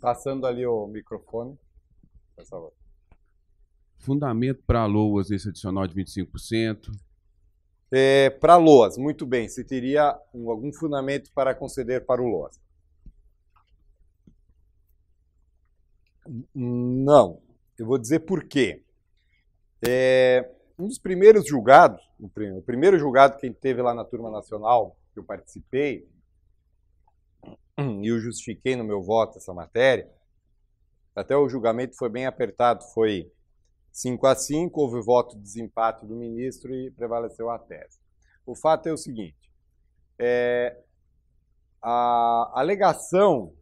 Passando ali o microfone, por favor. Fundamento para LOAS esse adicional de 25%. Para LOAS, muito bem. Você teria algum fundamento para conceder para o LOAS? Não. Eu vou dizer por quê. Um dos primeiros julgados, o primeiro julgado que a gente teve lá na Turma Nacional, que eu participei, e eu justifiquei no meu voto essa matéria, até o julgamento foi bem apertado, foi 5-5, houve voto de desempate do ministro e prevaleceu a tese. O fato é o seguinte, a alegação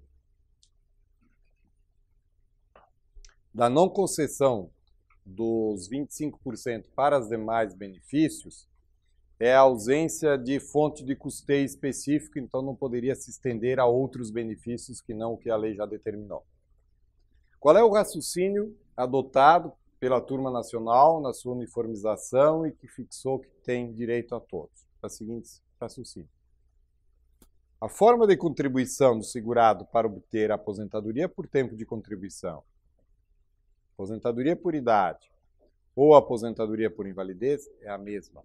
da não concessão dos 25% para os demais benefícios é a ausência de fonte de custeio específico, então não poderia se estender a outros benefícios que não o que a lei já determinou. Qual é o raciocínio adotado pela Turma Nacional na sua uniformização e que fixou que tem direito a todos? É o seguinte raciocínio. A forma de contribuição do segurado para obter a aposentadoria por tempo de contribuição, aposentadoria por idade ou aposentadoria por invalidez é a mesma.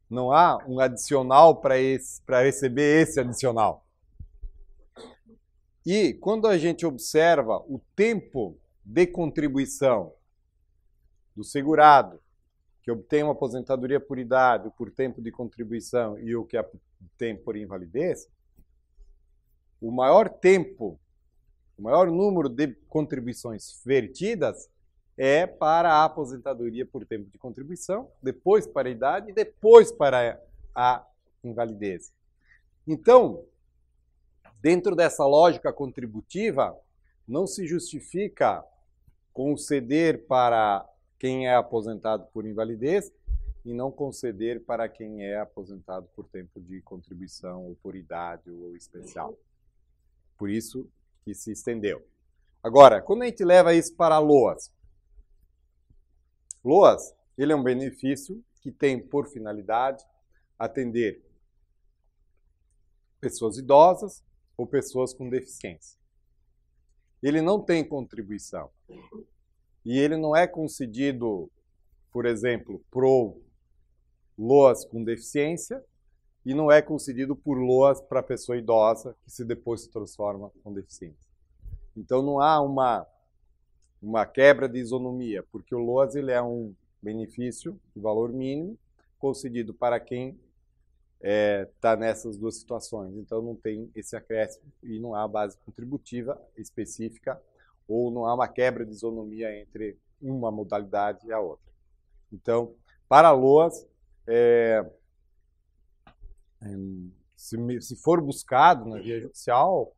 Não há um adicional para receber esse adicional. E quando a gente observa o tempo de contribuição do segurado, que obtém uma aposentadoria por idade, por tempo de contribuição e o que tem por invalidez, o maior tempo, o maior número de contribuições vertidas é para a aposentadoria por tempo de contribuição, depois para a idade e depois para a invalidez. Então, dentro dessa lógica contributiva, não se justifica conceder para quem é aposentado por invalidez e não conceder para quem é aposentado por tempo de contribuição ou por idade ou especial. Por isso que se estendeu. Agora, quando a gente leva isso para LOAS, LOAS, ele é um benefício que tem por finalidade atender pessoas idosas ou pessoas com deficiência. Ele não tem contribuição. E ele não é concedido, por exemplo, pro LOAS com deficiência e não é concedido por LOAS para pessoa idosa que se depois se transforma com deficiência. Então não há uma quebra de isonomia, porque o LOAS ele é um benefício de valor mínimo concedido para quem está nessas duas situações. Então não tem esse acréscimo e não há base contributiva específica ou não há uma quebra de isonomia entre uma modalidade e a outra. Então, para LOAS, se for buscado na via judicial,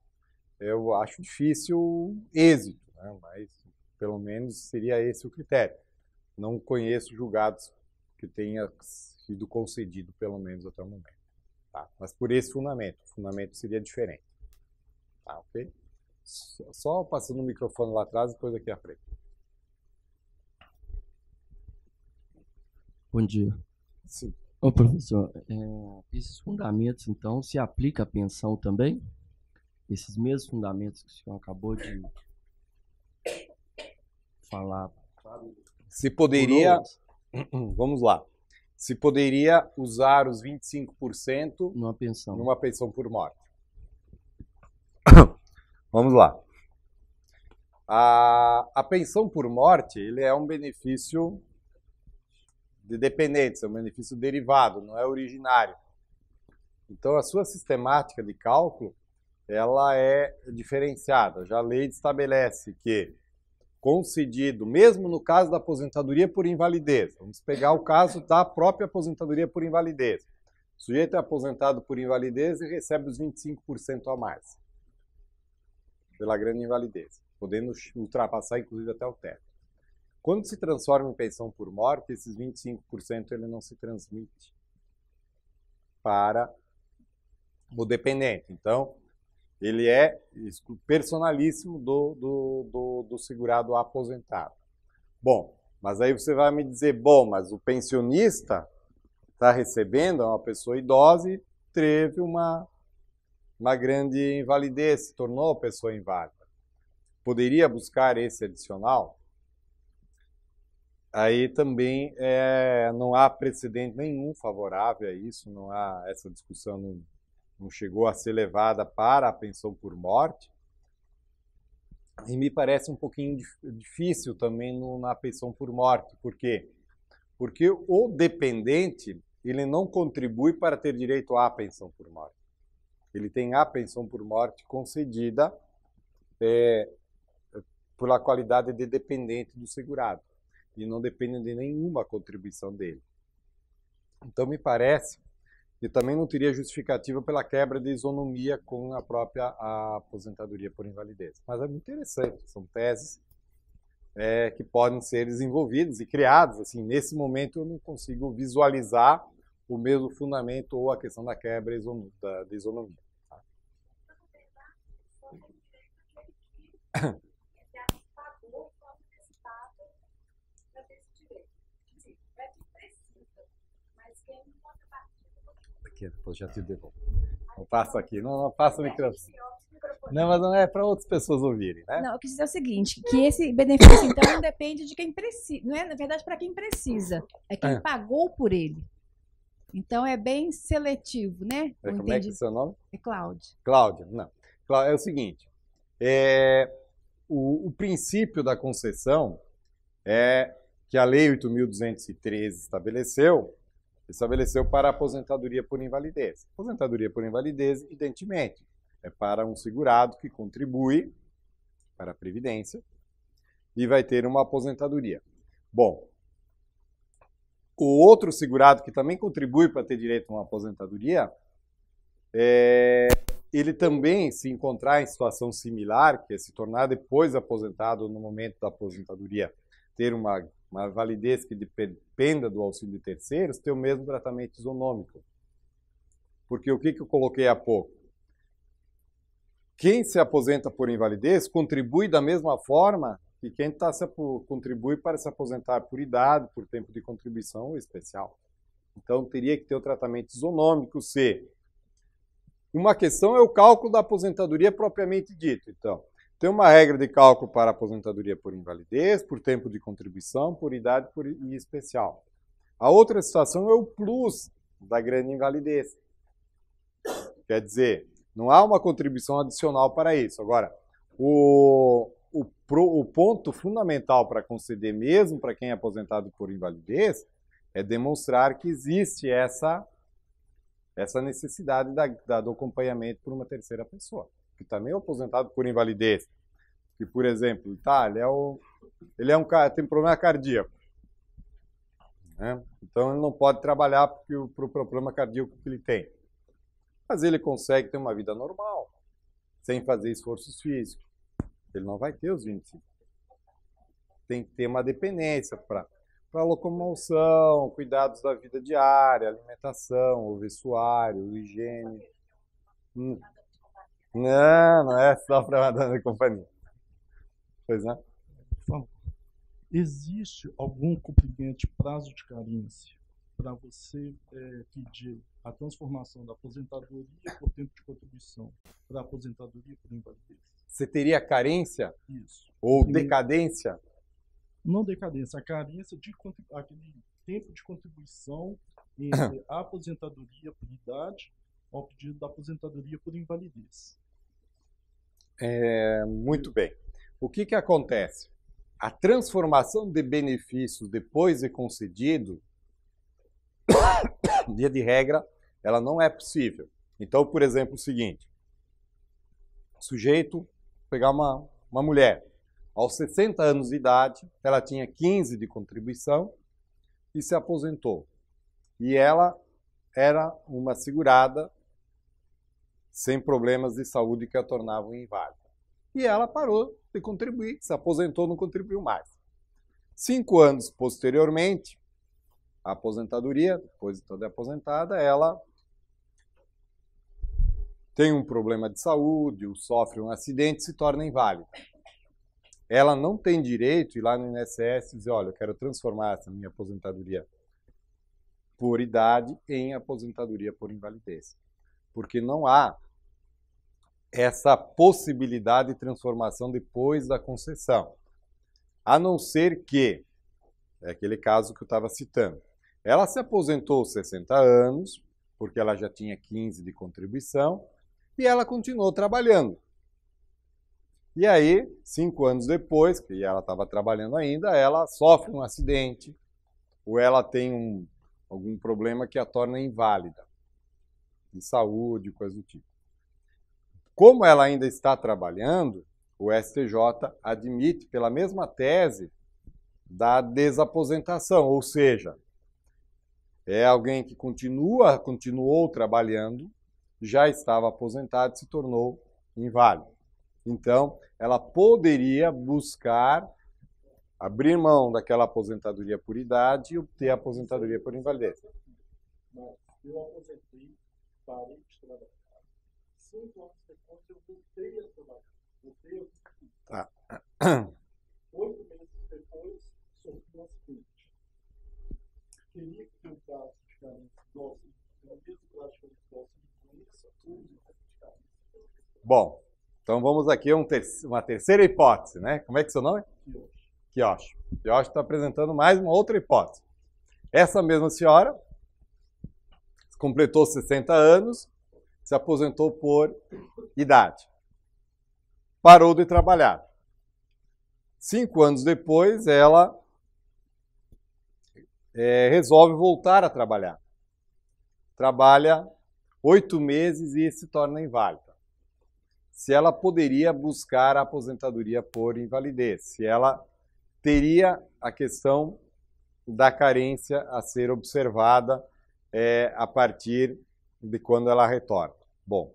eu acho difícil êxito, né? Mas pelo menos seria esse o critério. Não conheço julgados que tenha sido concedido, pelo menos até o momento. Tá? Mas por esse fundamento, o fundamento seria diferente. Tá, ok? Só passando o microfone lá atrás e depois aqui à frente. Bom dia. Sim. Ô, professor, esses fundamentos, então, se aplica à pensão também? Esses mesmos fundamentos que o senhor acabou de falar. Se poderia, vamos lá, se poderia usar os 25% Numa pensão. numa pensão por morte. Vamos lá. A pensão por morte, ele é um benefício de dependência, é um benefício derivado, não é originário. Então, a sua sistemática de cálculo, ela é diferenciada. Já a lei estabelece que concedido, mesmo no caso da aposentadoria por invalidez, vamos pegar o caso da própria aposentadoria por invalidez. O sujeito é aposentado por invalidez e recebe os 25% a mais, pela grande invalidez, podendo ultrapassar inclusive até o teto. Quando se transforma em pensão por morte, esses 25% ele não se transmite para o dependente. Então, ele é personalíssimo do segurado aposentado. Bom, mas aí você vai me dizer, bom, mas o pensionista está recebendo, é uma pessoa idosa e teve uma uma grande invalidez, se tornou pessoa inválida. Poderia buscar esse adicional? Aí também não há precedente nenhum favorável a isso, não há, essa discussão não chegou a ser levada para a pensão por morte. E me parece um pouquinho difícil também na pensão por morte. Por quê? Porque o dependente, ele não contribui para ter direito à pensão por morte. Ele tem a pensão por morte concedida pela qualidade de dependente do segurado. E não depende de nenhuma contribuição dele. Então, me parece que também não teria justificativa pela quebra de isonomia com a própria aposentadoria por invalidez. Mas é muito interessante, são teses que podem ser desenvolvidas e criadas. Assim, nesse momento, eu não consigo visualizar o mesmo fundamento ou a questão da quebra da isonomia. Tá? Aqui, depois já te devolvo. Não passa aqui, não passa o microfone. Não, mas não é para outras pessoas ouvirem, né? Não, eu quis dizer o seguinte, que esse benefício, então, não depende de quem precisa. Não é, na verdade, para quem precisa. É quem pagou por ele. Então, é bem seletivo, né? Como é que é o seu nome? É Cláudia. Cláudia, não. É o seguinte, o princípio da concessão é que a Lei 8.213 estabeleceu para a aposentadoria por invalidez. Aposentadoria por invalidez, evidentemente, é para um segurado que contribui para a Previdência e vai ter uma aposentadoria. Bom, o outro segurado que também contribui para ter direito a uma aposentadoria, ele também se encontrar em situação similar, que é se tornar depois aposentado no momento da aposentadoria, ter uma validez que dependa do auxílio de terceiros, ter o mesmo tratamento isonômico. Porque o que eu coloquei há pouco? Quem se aposenta por invalidez contribui da mesma forma que quem contribui para se aposentar por idade, por tempo de contribuição especial. Então, teria que ter o tratamento isonômico se... Uma questão é o cálculo da aposentadoria propriamente dito. Então, tem uma regra de cálculo para a aposentadoria por invalidez, por tempo de contribuição, por idade e especial. A outra situação é o plus da grande invalidez. Quer dizer, não há uma contribuição adicional para isso. Agora, o ponto fundamental para conceder mesmo para quem é aposentado por invalidez é demonstrar que existe essa necessidade do acompanhamento por uma terceira pessoa, que também é aposentado por invalidez. Que, por exemplo, ele tem problema cardíaco. Né? Então, ele não pode trabalhar por problema cardíaco que ele tem. Mas ele consegue ter uma vida normal, sem fazer esforços físicos. Ele não vai ter os 25. Tem que ter uma dependência para locomoção, cuidados da vida diária, alimentação, o vestuário, higiene. Não é só para uma dona de companhia. Pois não? Por favor. Existe algum cumprimento de prazo de carência para você pedir a transformação da aposentadoria por tempo de contribuição para a aposentadoria por invalidez? Você teria carência? Isso. Ou decadência? Não decadência, a carência de aquele tempo de contribuição entre a aposentadoria por idade ao pedido da aposentadoria por invalidez. Muito bem. O que acontece? A transformação de benefícios depois de concedido, via de regra, ela não é possível. Então, por exemplo, o seguinte, o sujeito, pegar uma mulher, aos 60 anos de idade, ela tinha 15 de contribuição e se aposentou. E ela era uma segurada sem problemas de saúde que a tornavam inválida. E ela parou de contribuir, se aposentou, não contribuiu mais. 5 anos posteriormente, a aposentadoria, depois de toda aposentada, ela tem um problema de saúde, ou sofre um acidente e se torna inválida. Ela não tem direito de ir lá no INSS e dizer, olha, eu quero transformar essa minha aposentadoria por idade em aposentadoria por invalidez. Porque não há essa possibilidade de transformação depois da concessão. A não ser que, é aquele caso que eu estava citando, ela se aposentou aos 60 anos, porque ela já tinha 15 de contribuição, e ela continuou trabalhando. E aí, 5 anos depois, que ela estava trabalhando ainda, ela sofre um acidente, ou ela tem algum problema que a torna inválida, de saúde, coisa do tipo. Como ela ainda está trabalhando, o STJ admite, pela mesma tese, da desaposentação, ou seja, é alguém que continuou trabalhando, já estava aposentado e se tornou inválido. Então, ela poderia buscar abrir mão daquela aposentadoria por idade e obter a aposentadoria por invalidez. Mas eu aposentei, parei de trabalhar. 5 anos depois eu voltei a trabalhar. Tá. 8 meses depois, sofri um acidente. Teria que ter um prazo de carência igual ao mesmo prazo de doença, tudo de carência. Bom, então vamos aqui a uma terceira hipótese, né? Como é que é o seu nome? Kiyoshi. Kiyoshi está apresentando mais uma outra hipótese. Essa mesma senhora completou 60 anos, se aposentou por idade. Parou de trabalhar. 5 anos depois, ela resolve voltar a trabalhar. Trabalha 8 meses e se torna inválida. Se ela poderia buscar a aposentadoria por invalidez, se ela teria a questão da carência a ser observada a partir de quando ela retorna. Bom,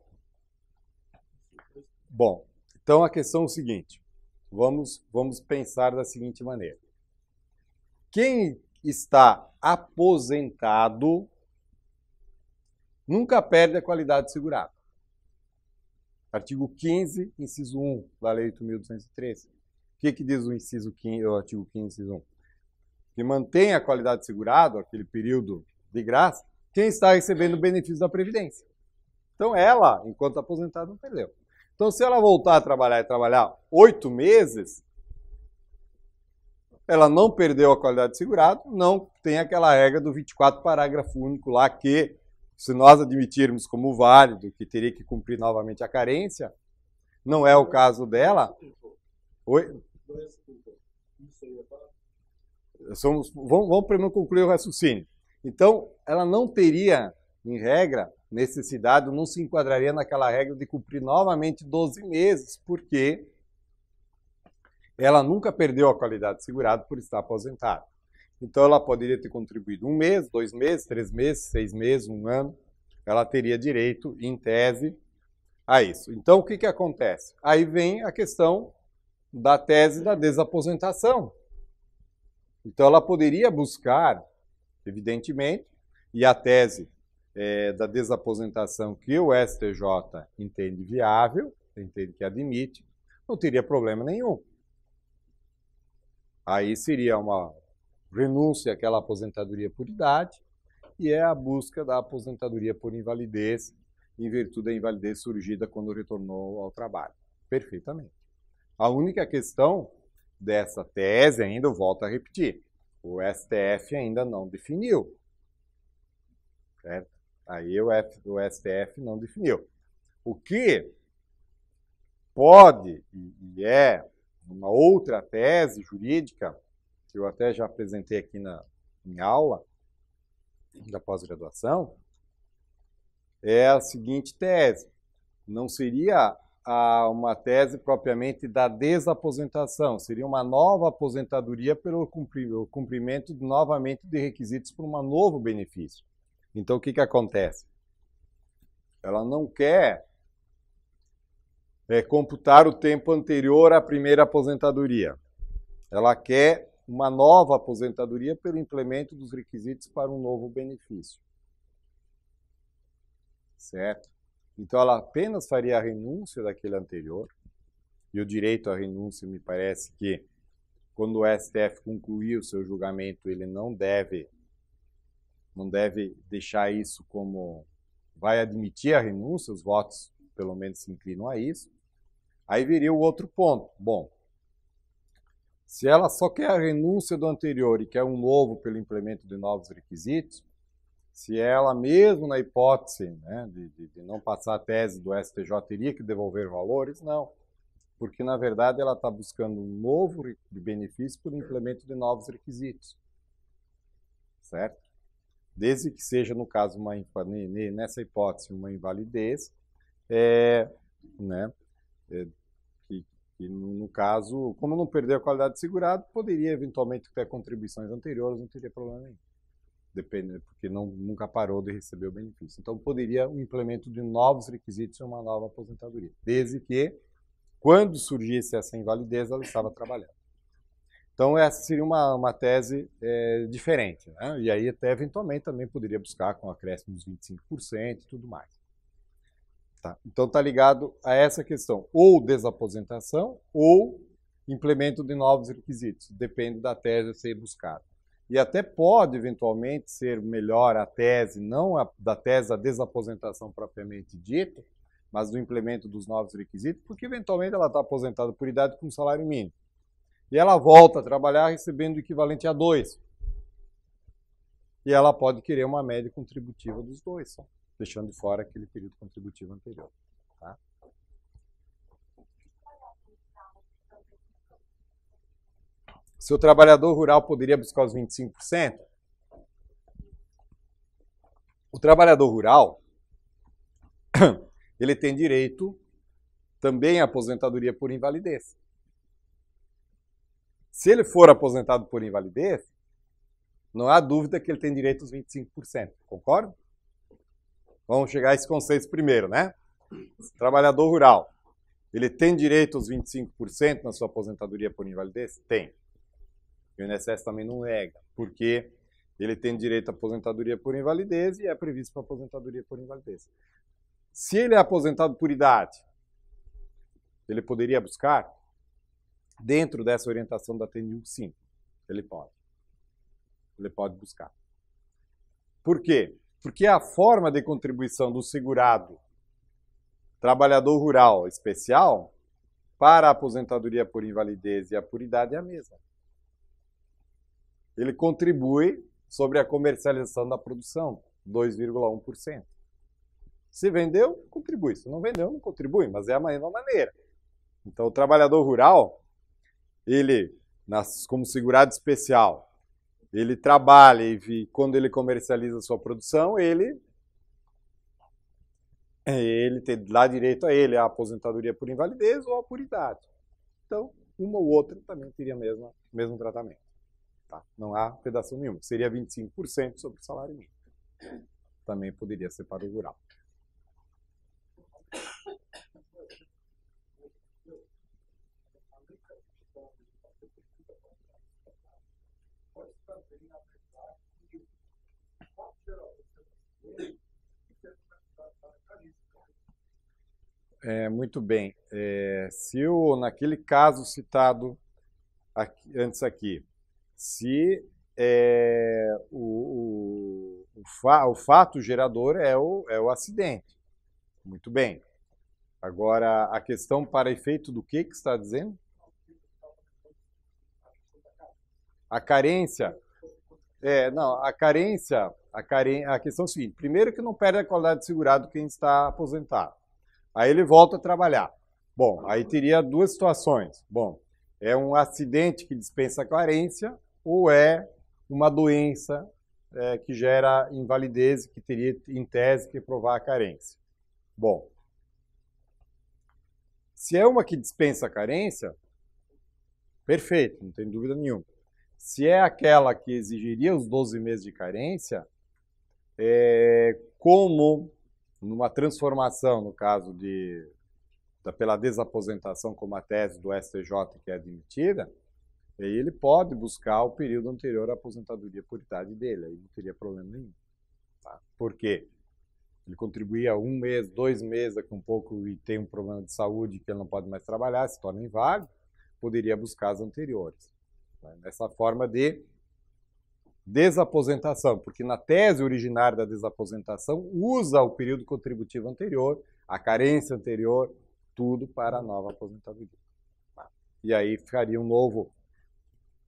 então a questão é o seguinte, vamos pensar da seguinte maneira. Quem está aposentado nunca perde a qualidade de segurado. Artigo 15, inciso 1 da Lei 8.213. O que diz o inciso 15, o artigo 15, inciso 1? Que mantém a qualidade de segurado, aquele período de graça, quem está recebendo o benefício da Previdência. Então ela, enquanto aposentada, não perdeu. Então se ela voltar a trabalhar e trabalhar 8 meses, ela não perdeu a qualidade de segurado, não tem aquela regra do 24, parágrafo único lá, que se nós admitirmos como válido, que teria que cumprir novamente a carência, não é o caso dela. Oi? Vamos primeiro concluir o raciocínio. Então, ela não teria, em regra, necessidade, não se enquadraria naquela regra de cumprir novamente 12 meses, porque ela nunca perdeu a qualidade de segurado por estar aposentada. Então, ela poderia ter contribuído 1 mês, 2 meses, 3 meses, 6 meses, 1 ano. Ela teria direito, em tese, a isso. Então, o que acontece? Aí vem a questão da tese da desaposentação. Então, ela poderia buscar, evidentemente, e a tese da desaposentação que o STJ entende viável, entende que admite, não teria problema nenhum. Aí seria uma renúncia àquela aposentadoria por idade e é a busca da aposentadoria por invalidez, em virtude da invalidez surgida quando retornou ao trabalho. Perfeitamente. A única questão dessa tese, ainda eu volto a repetir, o STF ainda não definiu. Certo? Aí o STF não definiu. O que pode e é uma outra tese jurídica, que eu até já apresentei aqui em aula da pós-graduação, é a seguinte tese. Não seria uma tese propriamente da desaposentação, seria uma nova aposentadoria pelo cumprimento novamente de requisitos para um novo benefício. Então, o que acontece? Ela não quer computar o tempo anterior à primeira aposentadoria. Ela quer uma nova aposentadoria pelo implemento dos requisitos para um novo benefício. Certo? Então, ela apenas faria a renúncia daquele anterior, e o direito à renúncia me parece que, quando o STF concluir o seu julgamento, ele não deve deixar isso como vai admitir a renúncia, os votos pelo menos se inclinam a isso. Aí viria o outro ponto. Bom, se ela só quer a renúncia do anterior e quer um novo pelo implemento de novos requisitos, se ela mesmo na hipótese, né, de não passar a tese do STJ teria que devolver valores, não. Porque, na verdade, ela está buscando um novo benefício por implemento de novos requisitos. Certo? Desde que seja, no caso, nessa hipótese, uma invalidez, né, que no caso, como não perdeu a qualidade de segurado, poderia eventualmente ter contribuições anteriores, não teria problema nenhum. Depende, porque nunca parou de receber o benefício. Então, poderia o implemento de novos requisitos em uma nova aposentadoria, desde que, quando surgisse essa invalidez, ela estava trabalhando. Então, essa seria uma tese diferente, né? E aí, até eventualmente, também poderia buscar com acréscimo dos 25% e tudo mais. Tá? Então, está ligado a essa questão, ou desaposentação, ou implemento de novos requisitos. Depende da tese a ser buscada. E até pode, eventualmente, ser melhor a tese, não da tese da desaposentação propriamente dita, mas do implemento dos novos requisitos, porque, eventualmente, ela está aposentada por idade com salário mínimo. E ela volta a trabalhar recebendo o equivalente a 2. E ela pode querer uma média contributiva dos dois, só, deixando de fora aquele período contributivo anterior. Tá? Se o trabalhador rural poderia buscar os 25%, o trabalhador rural ele tem direito também à aposentadoria por invalidez. Se ele for aposentado por invalidez, não há dúvida que ele tem direito aos 25%. Concorda? Vamos chegar a esse conceito primeiro, né? Trabalhador rural, ele tem direito aos 25% na sua aposentadoria por invalidez? Tem. O INSS também não nega, porque ele tem direito à aposentadoria por invalidez e é previsto para aposentadoria por invalidez. Se ele é aposentado por idade, ele poderia buscar? Dentro dessa orientação da TNU, sim, ele pode. Ele pode buscar. Por quê? Porque a forma de contribuição do segurado trabalhador rural especial para a aposentadoria por invalidez e a por idade é a mesma. Ele contribui sobre a comercialização da produção, 2,1%. Se vendeu, contribui. Se não vendeu, não contribui, mas é a mesma maneira. Então, o trabalhador rural, ele, como segurado especial, ele trabalha e quando ele comercializa a sua produção, ele dá direito a ele a aposentadoria por invalidez ou a por idade. Então, uma ou outra também teria o mesmo tratamento. Tá? Não há vedação nenhuma. Seria 25% sobre o salário mínimo. Também poderia ser para o rural. Muito bem. Se naquele caso citado antes aqui, se o fato gerador é o acidente. Muito bem. Agora, a questão para efeito do que está dizendo? A carência. Não, a carência, a questão é a seguinte. Primeiro que não perde a qualidade de segurado quem está aposentado. Aí ele volta a trabalhar. Bom, aí teria duas situações. Bom, é um acidente que dispensa a carência ou é uma doença que gera invalidez que teria, em tese, que provar a carência. Bom, se é uma que dispensa a carência, perfeito, não tem dúvida nenhuma. Se é aquela que exigiria os 12 meses de carência, como numa transformação, no caso pela desaposentação, como a tese do STJ que é admitida, aí ele pode buscar o período anterior à aposentadoria por idade dele, aí não teria problema nenhum. Tá? Por quê? Ele contribuía 1 mês, 2 meses, daqui um pouco e tem um problema de saúde que ele não pode mais trabalhar, se torna inválido, poderia buscar as anteriores. Tá? Nessa forma de desaposentação, porque na tese originária da desaposentação usa o período contributivo anterior, a carência anterior, tudo para a nova aposentadoria. E aí ficaria um novo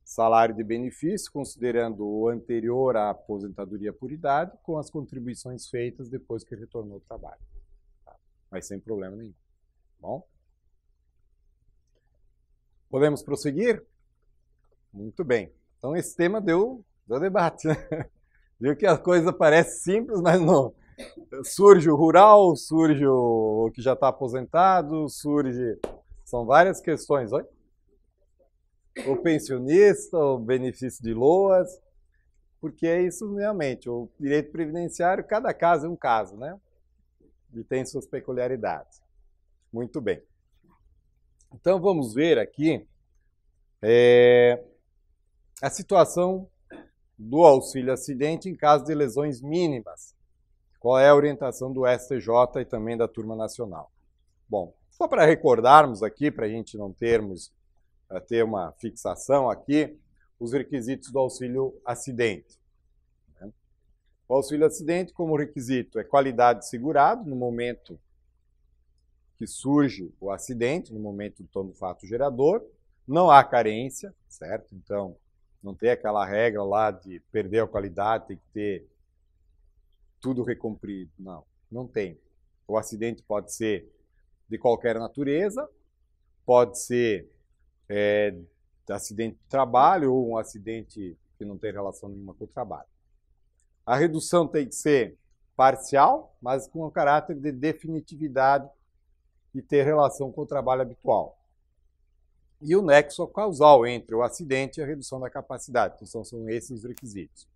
salário de benefício, considerando o anterior à aposentadoria por idade, com as contribuições feitas depois que retornou ao trabalho. Mas sem problema nenhum. Bom? Podemos prosseguir? Muito bem. Então esse tema deu debate, né? Viu que a coisa parece simples, mas não. Surge o rural, surge o que já está aposentado, surge... São várias questões. Oi? O pensionista, o benefício de LOAS, porque é isso realmente. O direito previdenciário, cada caso é um caso, né? E tem suas peculiaridades. Muito bem. Então vamos ver aqui a situação do auxílio acidente em caso de lesões mínimas. Qual é a orientação do STJ e também da Turma Nacional? Bom, só para recordarmos aqui, para a gente não ter uma fixação aqui, os requisitos do auxílio acidente. O auxílio acidente, como requisito, é qualidade de segurado no momento que surge o acidente, no momento do fato gerador. Não há carência, certo? Então, não tem aquela regra lá de perder a qualidade, tem que ter tudo recumprido. Não, não tem. O acidente pode ser de qualquer natureza, pode ser acidente de trabalho ou um acidente que não tem relação nenhuma com o trabalho. A redução tem que ser parcial, mas com um caráter de definitividade e ter relação com o trabalho habitual. E o nexo causal entre o acidente e a redução da capacidade. Então, são esses os requisitos.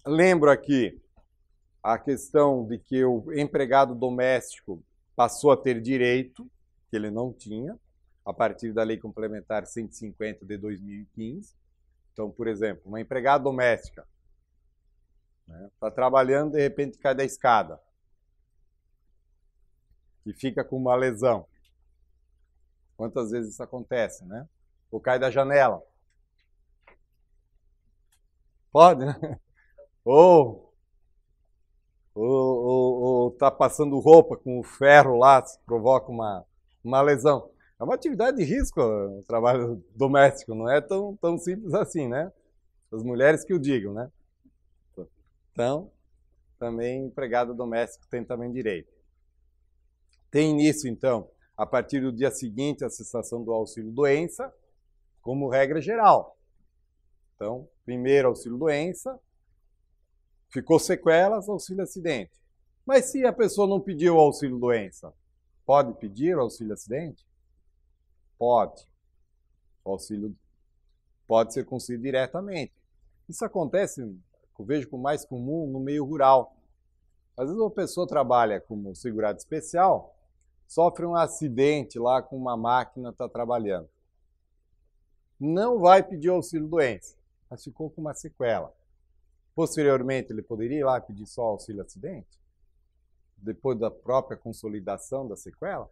Lembro aqui a questão de que o empregado doméstico passou a ter direito, que ele não tinha, a partir da Lei Complementar 150 de 2015. Então, por exemplo, uma empregada doméstica está trabalhando, de repente cai da escada e fica com uma lesão. Quantas vezes isso acontece, né? Ou cai da janela. Pode, né? Ou tá passando roupa com o ferro lá, provoca uma lesão. É uma atividade de risco o trabalho doméstico, não é tão simples assim, né? As mulheres que o digam, né? Então, também empregado doméstico tem também direito. Tem início, então, a partir do dia seguinte, a cessação do auxílio-doença, como regra geral. Então, primeiro auxílio-doença, ficou sequelas, auxílio-acidente. Mas se a pessoa não pediu o auxílio-doença, pode pedir o auxílio-acidente? Pode. O auxílio pode ser concedido diretamente. Isso acontece, eu vejo com mais comum no meio rural. Às vezes uma pessoa trabalha como segurado especial, sofre um acidente lá com uma máquina, está trabalhando. Não vai pedir auxílio-doença, mas ficou com uma sequela. Posteriormente, ele poderia ir lá pedir só auxílio-acidente? Depois da própria consolidação da sequela?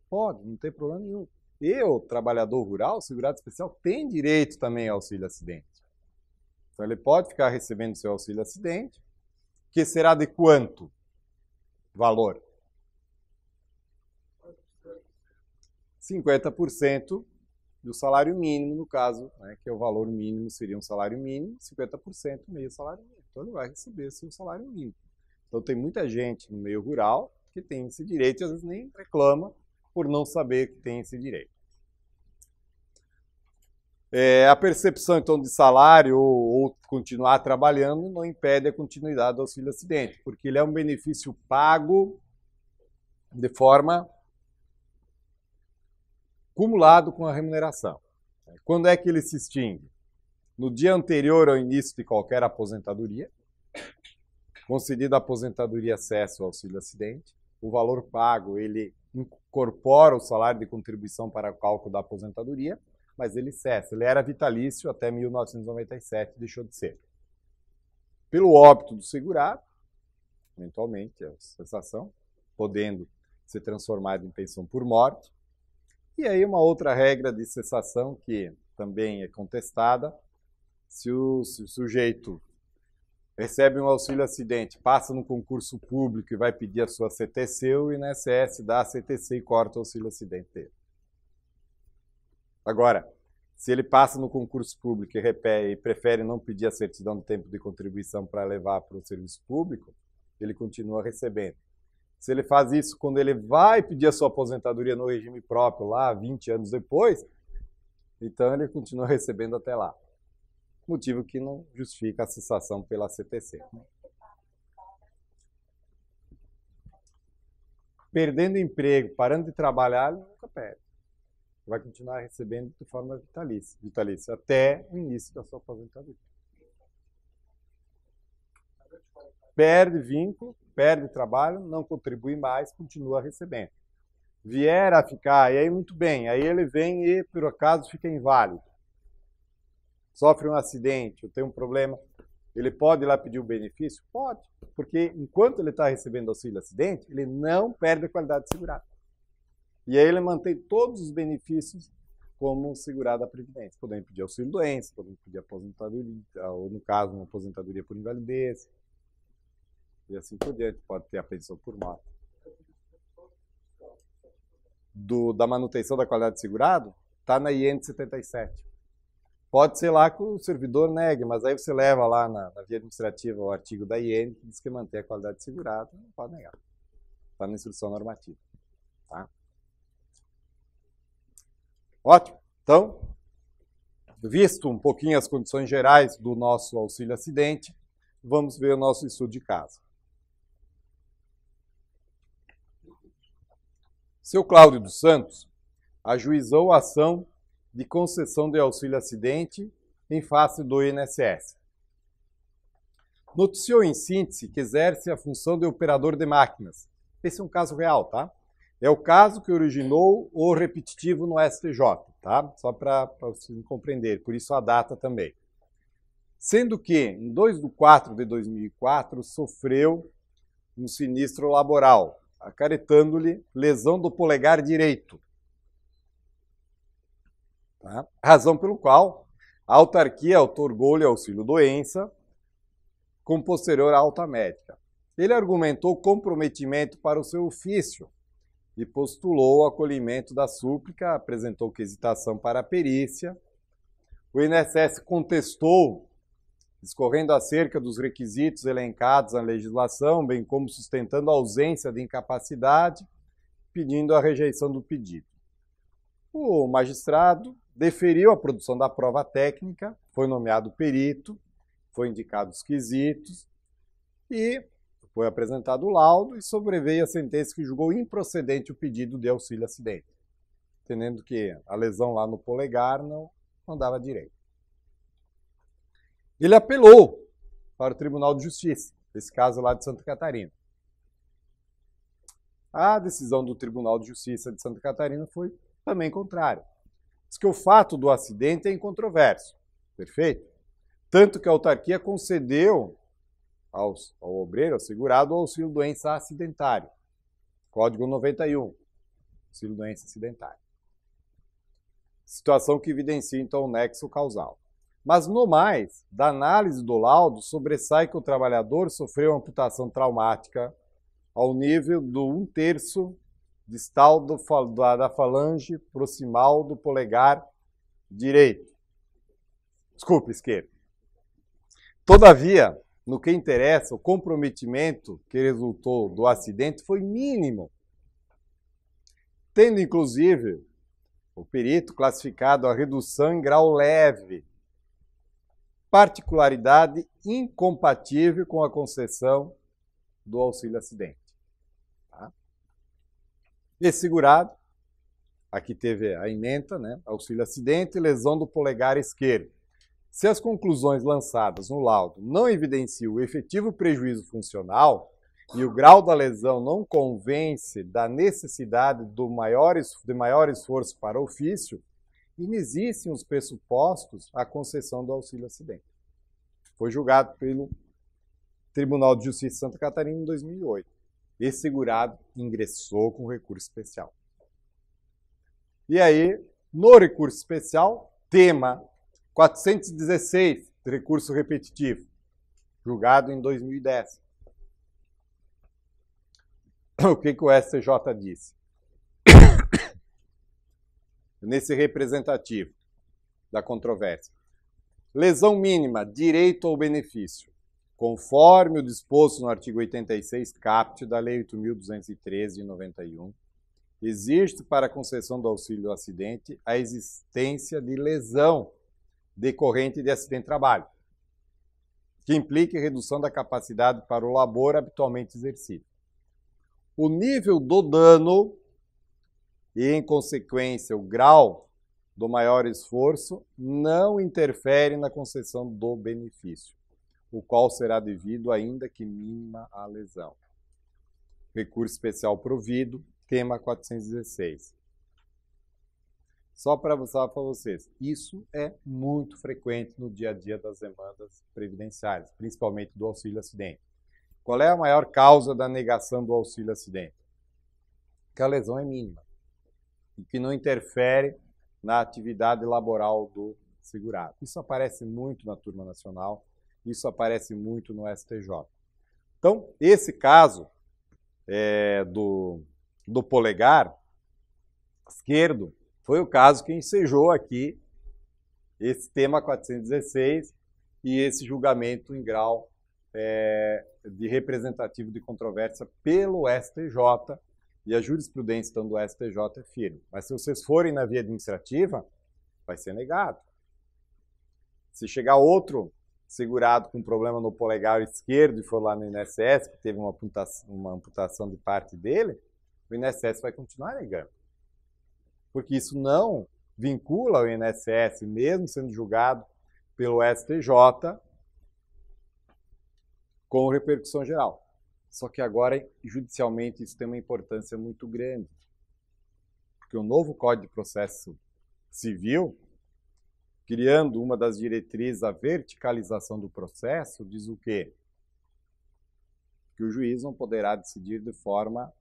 Pode, não tem problema nenhum. E o trabalhador rural, segurado especial, tem direito também ao auxílio-acidente. Então, ele pode ficar recebendo seu auxílio-acidente, que será de quanto valor? 50% do salário mínimo, no caso, né, que é o valor mínimo, seria um salário mínimo, 50% meio salário mínimo. Então, ele vai receber seu salário mínimo. Então, tem muita gente no meio rural que tem esse direito e às vezes nem reclama por não saber que tem esse direito. A percepção, então, de salário ou continuar trabalhando não impede a continuidade do auxílio-acidente, porque ele é um benefício pago de forma cumulado com a remuneração. Quando é que ele se extingue? No dia anterior ao início de qualquer aposentadoria, concedida a aposentadoria acesso ao auxílio-acidente, o valor pago ele incorpora o salário de contribuição para o cálculo da aposentadoria, mas ele cessa. Ele era vitalício até 1997, deixou de ser. Pelo óbito do segurado, eventualmente a cessação, podendo ser transformado em pensão por morte. E aí uma outra regra de cessação que também é contestada, se o sujeito recebe um auxílio acidente, passa no concurso público e vai pedir a sua CTC, o INSS dá a CTC e corta o auxílio acidente dele. Agora, se ele passa no concurso público e prefere não pedir a certidão do tempo de contribuição para levar para o serviço público, ele continua recebendo. Se ele faz isso quando ele vai pedir a sua aposentadoria no regime próprio, lá 20 anos depois, então ele continua recebendo até lá. Motivo que não justifica a cessação pela CTC. Perdendo emprego, parando de trabalhar, ele nunca perde. Vai continuar recebendo de forma vitalícia até o início da sua aposentadoria. Perde vínculo, perde trabalho, não contribui mais, continua recebendo. Vier a ficar, e aí muito bem, aí ele vem e por acaso fica inválido. Sofre um acidente, ou tem um problema, ele pode ir lá pedir o benefício? Pode, porque enquanto ele está recebendo auxílio acidente, ele não perde a qualidade de segurado. E aí ele mantém todos os benefícios como segurado da Previdência. Podemos pedir auxílio doença, podemos pedir aposentadoria, ou no caso, uma aposentadoria por invalidez, e assim por diante, pode ter a pensão por morte. Da manutenção da qualidade de segurado, está na IN de 77. Pode ser lá que o servidor negue, mas aí você leva lá na via administrativa o artigo da IN que diz que mantém a qualidade de segurado, não pode negar. Está na instrução normativa. Tá? Ótimo. Então, visto um pouquinho as condições gerais do nosso auxílio acidente, vamos ver o nosso estudo de caso. Seu Cláudio dos Santos ajuizou a ação de concessão de auxílio acidente em face do INSS. Noticiou em síntese que exerce a função de operador de máquinas. Esse é um caso real, tá? É o caso que originou o repetitivo no STJ, tá? Só para vocês compreender, por isso a data também. Sendo que, em 2/4 de 2004, sofreu um sinistro laboral, acarretando-lhe lesão do polegar direito. Tá? Razão pelo qual a autarquia outorgou-lhe auxílio-doença com posterior alta médica. Ele argumentou comprometimento para o seu ofício e postulou o acolhimento da súplica, apresentou quesitação para a perícia. O INSS contestou, discorrendo acerca dos requisitos elencados na legislação, bem como sustentando a ausência de incapacidade, pedindo a rejeição do pedido. O magistrado deferiu a produção da prova técnica, foi nomeado perito, foi indicado os quesitos e foi apresentado o laudo e sobreveio a sentença que julgou improcedente o pedido de auxílio acidente, entendendo que a lesão lá no polegar não dava direito. Ele apelou para o Tribunal de Justiça, esse caso lá de Santa Catarina. A decisão do Tribunal de Justiça de Santa Catarina foi também contrária. Diz que o fato do acidente é incontroverso, perfeito? Tanto que a autarquia concedeu ao obreiro, ao segurado, o auxílio-doença acidentário. Código 91, auxílio-doença acidentário. Situação que evidencia, então, o nexo causal. Mas, no mais, da análise do laudo, sobressai que o trabalhador sofreu amputação traumática ao nível do 1/3 distal da falange proximal do polegar direito. Desculpe, esquerdo. Todavia, no que interessa, o comprometimento que resultou do acidente foi mínimo, tendo, inclusive, o perito classificado a redução em grau leve, particularidade incompatível com a concessão do auxílio acidente. Tá? Esse segurado, aqui teve a ementa, né? Auxílio acidente e lesão do polegar esquerdo. Se as conclusões lançadas no laudo não evidenciam o efetivo prejuízo funcional e o grau da lesão não convence da necessidade de maior esforço para o ofício, inexistem os pressupostos à concessão do auxílio acidente. Foi julgado pelo Tribunal de Justiça de Santa Catarina em 2008. Esse segurado ingressou com recurso especial. E aí, no recurso especial, tema 416, recurso repetitivo. julgado em 2010. O que o STJ disse? Nesse representativo da controvérsia. Lesão mínima, direito ao benefício, conforme o disposto no artigo 86 caput da Lei 8.213 de 91, existe para a concessão do auxílio do acidente a existência de lesão decorrente de acidente de trabalho, que implique redução da capacidade para o labor habitualmente exercido. O nível do dano e, em consequência, o grau do maior esforço não interfere na concessão do benefício, o qual será devido ainda que mínima a lesão. Recurso especial provido, tema 416. Só para vocês, isso é muito frequente no dia a dia das demandas previdenciárias, principalmente do auxílio acidente. Qual é a maior causa da negação do auxílio acidente? Que a lesão é mínima e que não interfere na atividade laboral do segurado. Isso aparece muito na turma nacional, isso aparece muito no STJ. Então, esse caso do polegar esquerdo foi o caso que ensejou aqui esse tema 416 e esse julgamento em grau de representativo de controvérsia pelo STJ, e a jurisprudência então, do STJ é firme. Mas se vocês forem na via administrativa, vai ser negado. Se chegar outro segurado com problema no polegar esquerdo e for lá no INSS, que teve uma amputação de parte dele, o INSS vai continuar negando. Porque isso não vincula o INSS, mesmo sendo julgado pelo STJ, com repercussão geral. Só que agora, judicialmente, isso tem uma importância muito grande. Porque o novo Código de Processo Civil, criando uma das diretrizes, a verticalização do processo, diz o quê? Que o juiz não poderá decidir de forma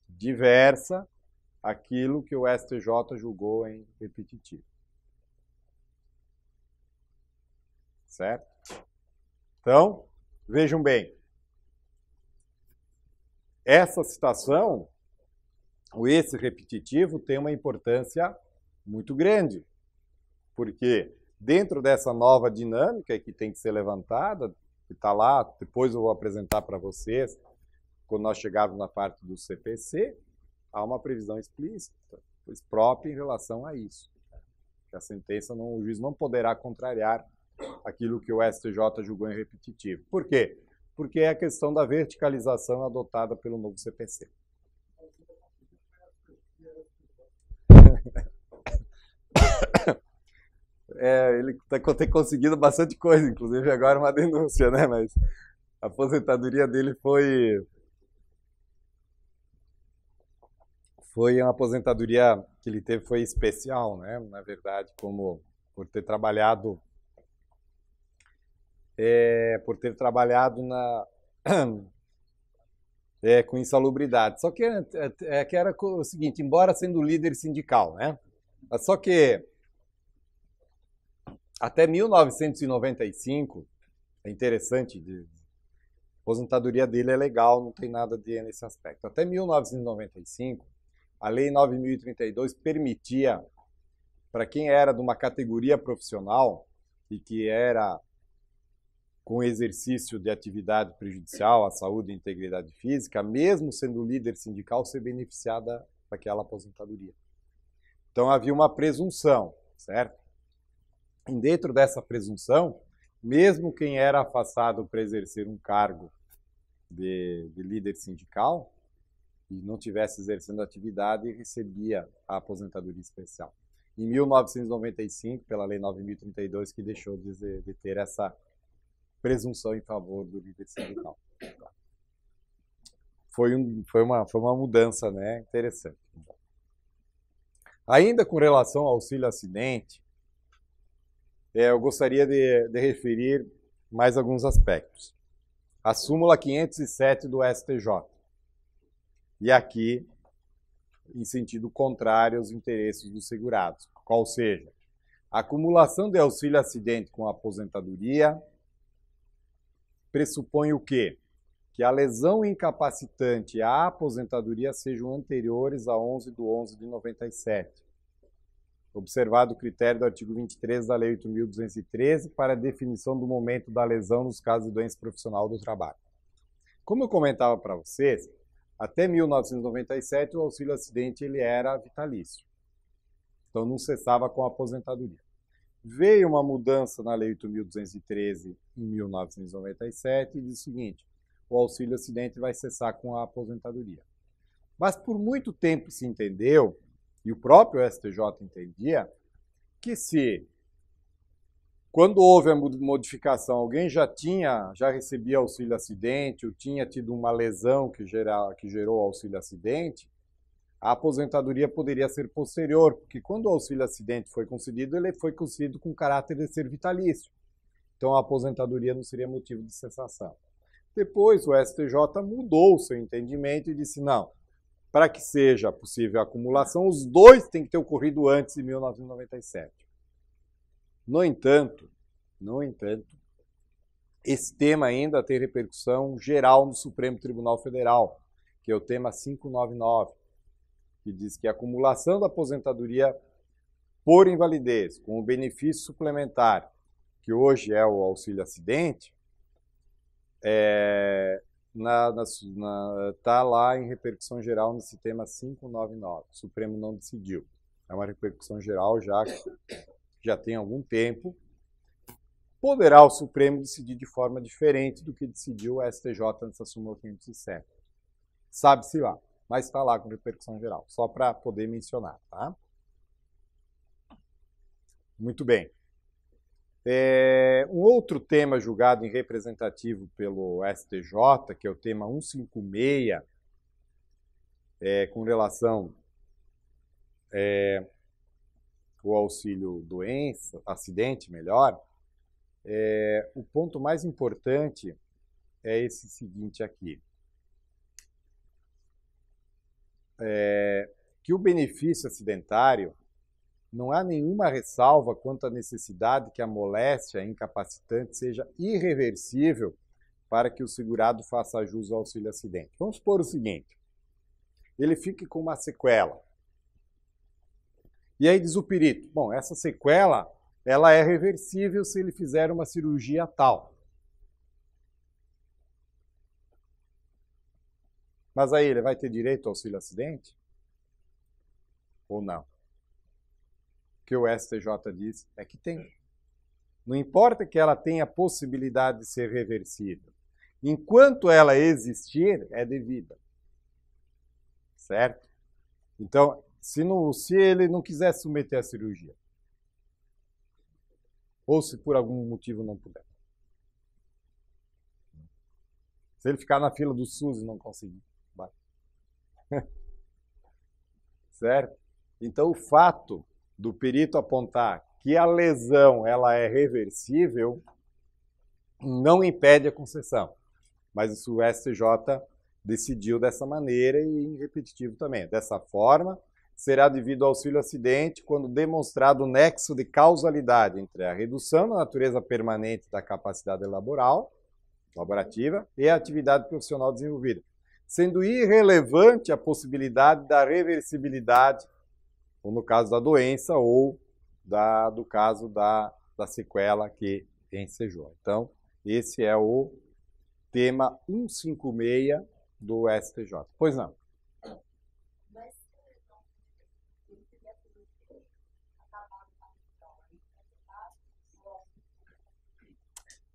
diversa aquilo que o STJ julgou em repetitivo. Certo? Então, vejam bem. Essa citação, ou esse repetitivo, tem uma importância muito grande, porque dentro dessa nova dinâmica que tem que ser levantada, que está lá, depois eu vou apresentar para vocês, quando nós chegarmos na parte do CPC, há uma previsão explícita, própria em relação a isso. Que a sentença, o juiz não poderá contrariar aquilo que o STJ julgou em repetitivo. Por quê? Porque é a questão da verticalização adotada pelo novo CPC. Ele tem conseguido bastante coisa, inclusive agora uma denúncia, né? Mas a aposentadoria dele foi uma aposentadoria que ele teve, foi especial, né? Na verdade, como por ter trabalhado com insalubridade. Só que era o seguinte, embora sendo líder sindical, né? Só que até 1995, é interessante, a aposentadoria dele é legal, não tem nada nesse aspecto. Até 1995, a Lei 9.032 permitia, para quem era de uma categoria profissional e que era com exercício de atividade prejudicial à saúde e integridade física, mesmo sendo líder sindical, ser beneficiada daquela aposentadoria. Então havia uma presunção, certo? E dentro dessa presunção, mesmo quem era afastado para exercer um cargo de líder sindical e não tivesse exercendo atividade, recebia a aposentadoria especial. Em 1995, pela Lei 9.032, que deixou de ter essa presunção em favor do líder sindical. Foi uma mudança, né, interessante. Ainda com relação ao auxílio acidente, eu gostaria de referir mais alguns aspectos. A súmula 507 do STJ. E aqui, em sentido contrário aos interesses dos segurados. Qual seja, a acumulação de auxílio acidente com aposentadoria pressupõe o quê? Que a lesão incapacitante e a aposentadoria sejam anteriores a 11/11/97. Observado o critério do artigo 23 da Lei 8.213 para a definição do momento da lesão nos casos de doença profissional do trabalho. Como eu comentava para vocês, até 1997 o auxílio acidente ele era vitalício. Então não cessava com a aposentadoria. Veio uma mudança na Lei 8.213 em 1997 e diz o seguinte: o auxílio acidente vai cessar com a aposentadoria. Mas por muito tempo se entendeu, e o próprio STJ entendia, que se, quando houve a modificação, alguém já recebia auxílio acidente, ou tinha tido uma lesão que gerou auxílio acidente, a aposentadoria poderia ser posterior, porque quando o auxílio acidente foi concedido, ele foi concedido com caráter de ser vitalício. Então a aposentadoria não seria motivo de cessação. Depois o STJ mudou o seu entendimento e disse, não, para que seja possível a acumulação, os dois têm que ter ocorrido antes de 1997. No entanto, esse tema ainda tem repercussão geral no Supremo Tribunal Federal, que é o tema 599, que diz que a acumulação da aposentadoria por invalidez, com o benefício suplementar, que hoje é o auxílio acidente, está lá em repercussão geral nesse tema 599. O Supremo não decidiu. É uma repercussão geral já tem algum tempo. Poderá o Supremo decidir de forma diferente do que decidiu o STJ nessa súmula 507. Sabe-se lá, mas está lá com repercussão geral, só para poder mencionar, tá? Muito bem. Um outro tema julgado em representativo pelo STJ, que é o tema 156, com relação ao auxílio doença, acidente, melhor, o ponto mais importante é esse seguinte aqui. Que o benefício acidentário não há nenhuma ressalva quanto à necessidade que a moléstia incapacitante seja irreversível para que o segurado faça jus ao auxílio acidente. Vamos supor o seguinte, ele fique com uma sequela. E aí diz o perito, bom, essa sequela ela é reversível se ele fizer uma cirurgia tal. Mas aí ele vai ter direito ao auxílio acidente? Ou não? O que o STJ diz é que tem. Não importa que ela tenha possibilidade de ser reversível. Enquanto ela existir, é devida. Certo? Então, se ele não quiser submeter à cirurgia, ou se por algum motivo não puder. Se ele ficar na fila do SUS e não conseguir. Vai. Certo? Então, o fato do perito apontar que a lesão ela é reversível não impede a concessão. Mas isso o STJ decidiu dessa maneira e em repetitivo também. Dessa forma, será devido ao auxílio acidente quando demonstrado o nexo de causalidade entre a redução da natureza permanente da capacidade laborativa e a atividade profissional desenvolvida, sendo irrelevante a possibilidade da reversibilidade, ou no caso da doença, ou do caso da sequela que ensejou. Então, esse é o tema 156 do STJ. Pois não.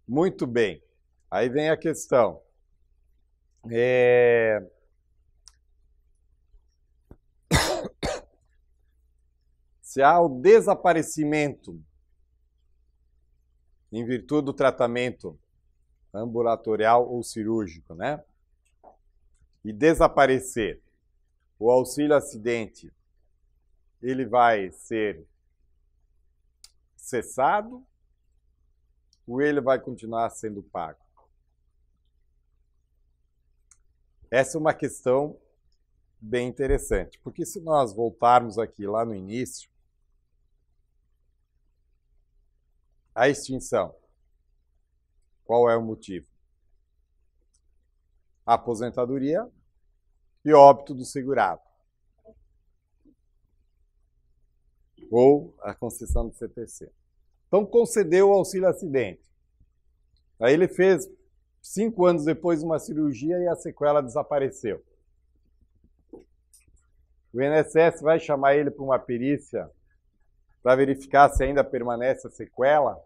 Muito bem. Aí vem a questão. Se há o desaparecimento em virtude do tratamento ambulatorial ou cirúrgico, né? E desaparecer o auxílio acidente, ele vai ser cessado ou ele vai continuar sendo pago? Essa é uma questão bem interessante, porque se nós voltarmos aqui lá no início, a extinção, qual é o motivo? aposentadoria e óbito do segurado. Ou a concessão do CTC. Então, concedeu o auxílio acidente. Aí ele fez 5 anos depois uma cirurgia e a sequela desapareceu. O INSS vai chamar ele para uma perícia para verificar se ainda permanece a sequela?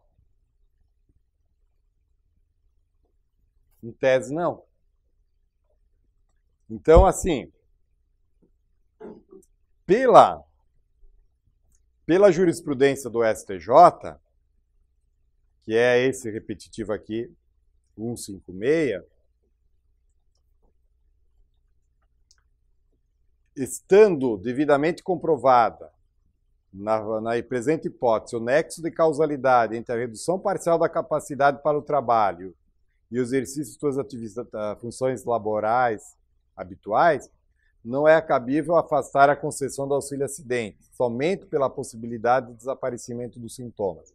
Em tese, não. Então, assim, pela jurisprudência do STJ, que é esse repetitivo aqui, 156, estando devidamente comprovada, na presente hipótese, o nexo de causalidade entre a redução parcial da capacidade para o trabalho e o exercício de suas funções laborais habituais, não é cabível afastar a concessão do auxílio acidente, somente pela possibilidade de desaparecimento dos sintomas.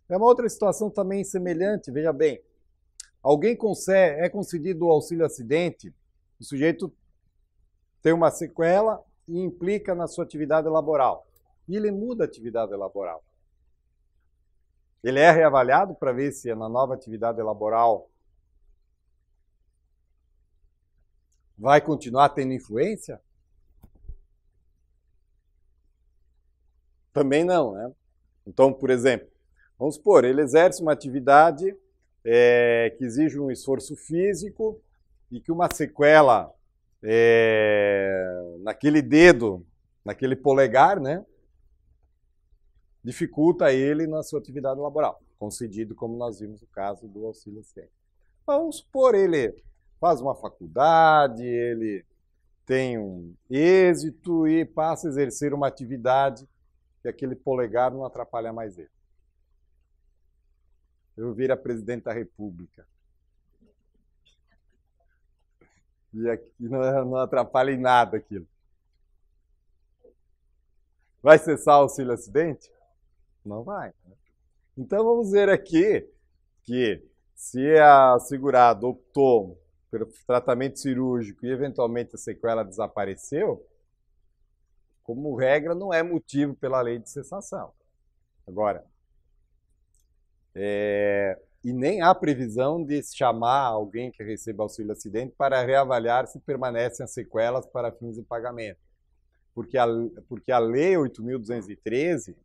É uma outra situação também semelhante, veja bem. Alguém é concedido o auxílio acidente, o sujeito tem uma sequela e implica na sua atividade laboral. E ele muda a atividade laboral. Ele é reavaliado para ver se na nova atividade laboral vai continuar tendo influência? Também não, né? Então, por exemplo, vamos supor, ele exerce uma atividade que exige um esforço físico e que uma sequela naquele dedo, naquele polegar, né, dificulta ele na sua atividade laboral, concedido como nós vimos o caso do auxílio acidente. Vamos supor, ele faz uma faculdade, ele tem um êxito e passa a exercer uma atividade que aquele polegar não atrapalha mais ele. Eu vira presidente da República. E aqui não atrapalha em nada aquilo. Vai cessar o auxílio acidente? Não vai. Então vamos ver aqui que se a segurada optou pelo tratamento cirúrgico e eventualmente a sequela desapareceu, como regra não é motivo pela lei de cessação. Agora, e nem há previsão de chamar alguém que receba auxílio acidente para reavaliar se permanecem as sequelas para fins de pagamento. Porque a Lei 8.213,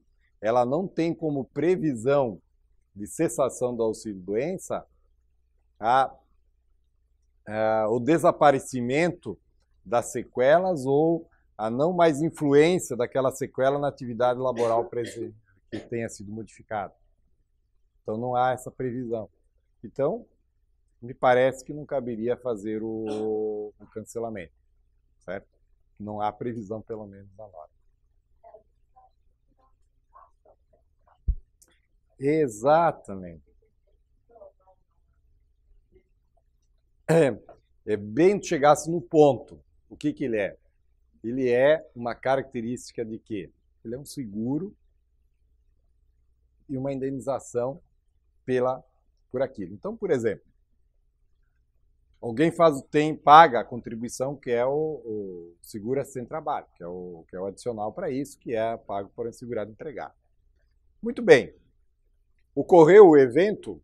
ela não tem como previsão de cessação do auxílio-doença o desaparecimento das sequelas ou a não mais influência daquela sequela na atividade laboral que tenha sido modificada. Então não há essa previsão. Então, me parece que não caberia fazer o cancelamento, certo? Não há previsão, pelo menos, na norma. Exatamente. É bem que chegasse no ponto. O que ele é? Ele é uma característica de quê? Ele é um seguro e uma indenização por aquilo. Então, por exemplo, alguém paga a contribuição que é o seguro acidente trabalho, que é o adicional para isso, que é pago por um segurado entregar. Muito bem. Ocorreu o evento,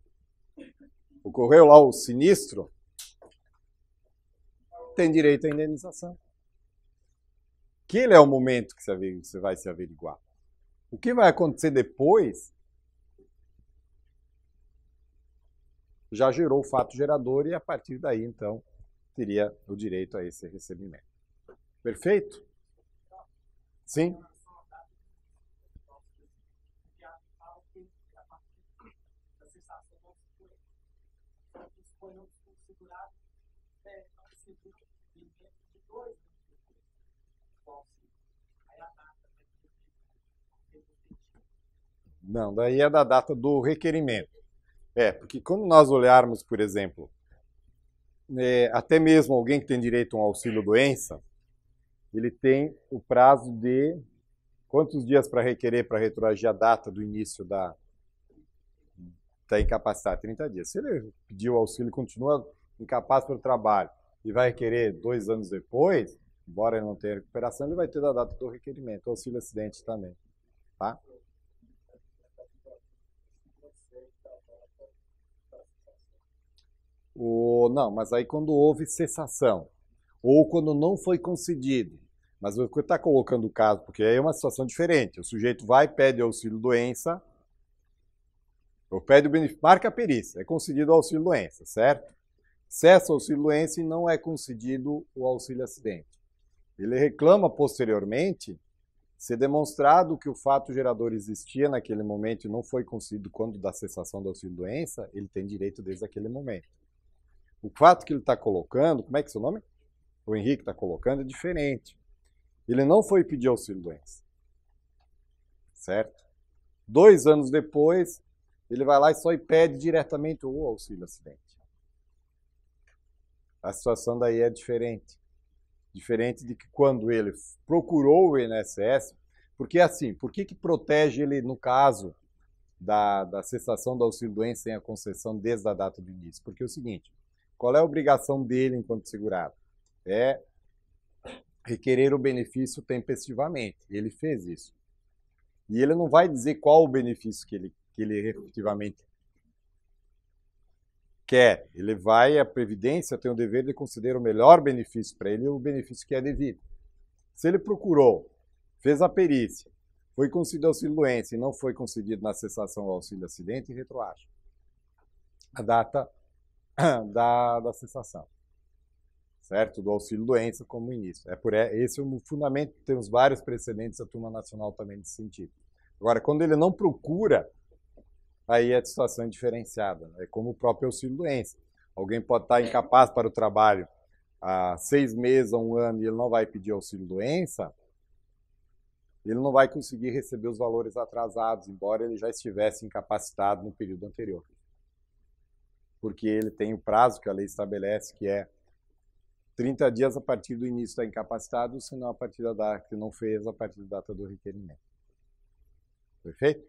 ocorreu lá o sinistro, tem direito à indenização. Aquele é o momento que você vai se averiguar. O que vai acontecer depois já gerou o fato gerador e a partir daí, então, teria o direito a esse recebimento. Perfeito? Sim? Não, daí é da data do requerimento. Porque quando nós olharmos, por exemplo, até mesmo alguém que tem direito a um auxílio-doença, ele tem o prazo de quantos dias para requerer, para retroagir a data do início da incapacidade? 30 dias. Se ele pediu auxílio e continua incapaz pelo trabalho, e vai requerer 2 anos depois, embora ele não tenha recuperação, ele vai ter da data do requerimento, auxílio acidente também, tá? Não, mas aí quando houve cessação, ou quando não foi concedido, mas você está colocando o caso, porque aí é uma situação diferente, o sujeito vai, pede auxílio-doença, ou pede o benefício, marca a perícia, é concedido o auxílio-doença, certo? Cessa o auxílio-doença e não é concedido o auxílio-acidente. Ele reclama posteriormente, se demonstrado que o fato gerador existia naquele momento e não foi concedido quando da cessação do auxílio-doença, ele tem direito desde aquele momento. O fato que ele está colocando, como é que é seu nome? O Henrique está colocando, é diferente. Ele não foi pedir auxílio-doença, certo? 2 anos depois, ele vai lá e só pede diretamente o auxílio-acidente. A situação daí é diferente. Diferente de que quando ele procurou o INSS, porque assim, por que protege ele no caso da cessação do auxílio-doença sem a concessão desde a data do início? Porque é o seguinte, qual é a obrigação dele enquanto segurado? É requerer o benefício tempestivamente. Ele fez isso. E ele não vai dizer qual o benefício que ele efetivamente quer. Ele vai, a Previdência tem o dever de considerar o melhor benefício para ele e o benefício que é devido. Se ele procurou, fez a perícia, foi concedido auxílio-doença e não foi concedido na cessação ao auxílio-acidente, retroage a data da cessação, certo? Do auxílio-doença como início. Esse é o fundamento, temos vários precedentes da Turma Nacional também nesse sentido. Agora, quando ele não procura, aí a situação é diferenciada. É como o próprio auxílio-doença. Alguém pode estar incapaz para o trabalho há 6 meses, a 1 ano, e ele não vai pedir auxílio-doença, ele não vai conseguir receber os valores atrasados, embora ele já estivesse incapacitado no período anterior. Porque ele tem o prazo que a lei estabelece, que é 30 dias a partir do início da incapacitado, se não a partir da data que não fez, a partir da data do requerimento. Perfeito?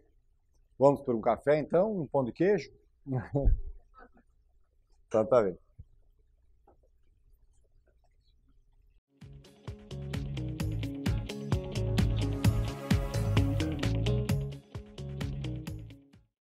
Vamos por um café, então? Um pão de queijo? Então tá bem.